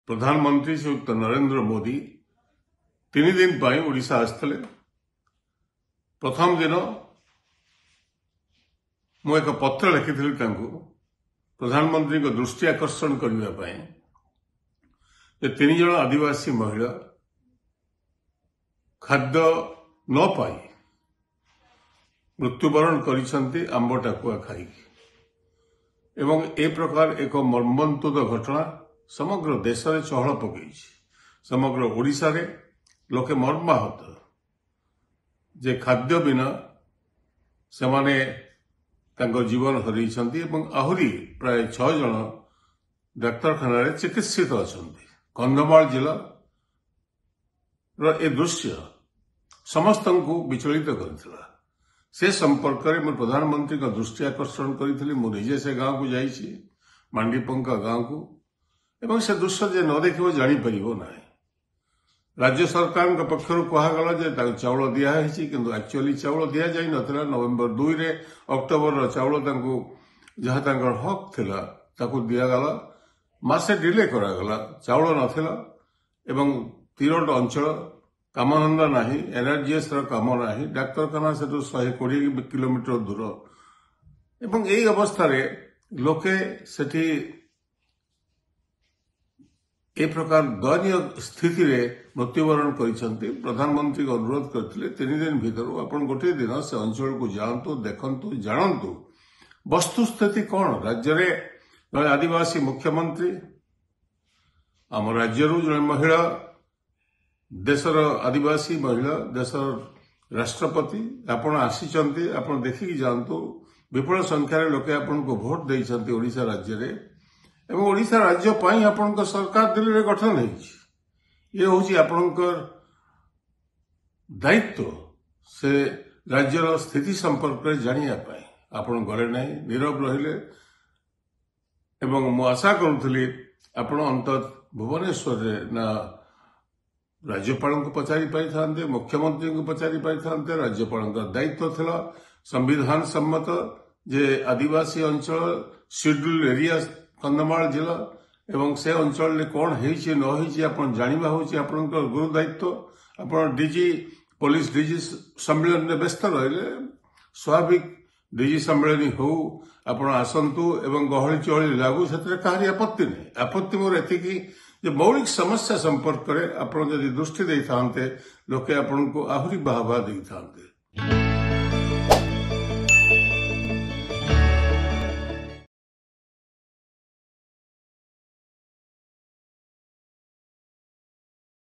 प्रधानमंत्री श्रीयुक्त नरेंद्र मोदी 3 दिन पर ओडिशा आसते। प्रथम दिन मु एक पत्र लिखी प्रधानमंत्री दृष्टि आकर्षण करने 3 जन आदिवासी महिला खाद्य न पाई मृत्युवरण करिसेंती आंब टाकुआ खाई एवं ए प्रकार एक मर्मन्तुद घटना समग्र देश में चहल पकई। समग्र ओडिशा रे लोके मर्माहत जे खाद्य बिना सेमाने तांको जीवन हरइछंती एवं आहुरी प्राय 6 जन डाक्तरखाना रे चिकित्सित अछंती। कंधमाल जिला ए दृश्य समस्त को विचलित करथिला। से संपर्क में प्रधानमंत्री का दृष्टि आकर्षण करी। मु निजे से गांव को जाइछि, मांडीपंका गांव को, एवं से दृश्य जे न देखिबो जानि परिबो नाही। राज्य सरकार के पक्षरु कहगला जे चाउल दिया है किंतु एक्चुअली चाउल दिया जाई नथिला। नवेम्बर 2 रे अक्टोबर चाउल तांको जहा तांकर हक थिला ताको दिया गला, मासे डिले करा गला। चाउल नथिला एवं तीरोट अंचल कामधंदा नाही, एनआरजीएस काम नाही, डाक्तरखाना से 120 किलोमीटर दूर एवं यही अवस्था रे लोके सेठी ए प्रकार दयनीय स्थिति रे मृत्युवरण करिसेंती। प्रधानमंत्री को अनुरोध करथिले 3 दिन भीतर आपण गोटे दिन से अंचल को जानतु, देखंतु, जानंतु वस्तुस्थिति कौन। राज्य रे आदिवासी मुख्यमंत्री, आम राज्य जड़े महिला, देशर आदिवासी महिला, देशर राष्ट्रपति आपण आसीचंती। आपण देखिकी जानतु विपुल संख्यार लोके आपण को वोट देइछंती ओडिशा राज्य रे एवं ओडिशा राज्य पई आपण को सरकार दिल्ली रे गठन होइछि। ये होछि आपण को दायित्व से राज्यर स्थिति संपर्क में जानिया पाई। आपण गले नहीं, नीरव रहिले एवं मु आशा करूथली आपण अंत भुवनेश्वर रे ना राज्यपाल को पचारि पाई थांते, मुख्यमंत्री को पचारि पाई थांते। राज्यपाल का दायित्व थिला संविधान सम्मत जे आदिवासी अंचल शेड्यूल एरिया कंधमाल जिला एवं से अंचल ले कौन हेछि न हेछि आपण जानिबा होछि आपण गुरु दायित्व। आपण डीजी पुलिस डीजी सम्मेलन में व्यस्त रहिले, स्वाभाविक डीजी सम्मेलन हो आपण आसंतु एवं गहली चहली लागू से कहारी आपत्ति नहीं। आपत्ति मोर एतिकी जे मौलिक समस्या संपर्क करे आपण यदि दृष्टि देई थांते लोके आपण को आहुरी बाहबा देई थांते।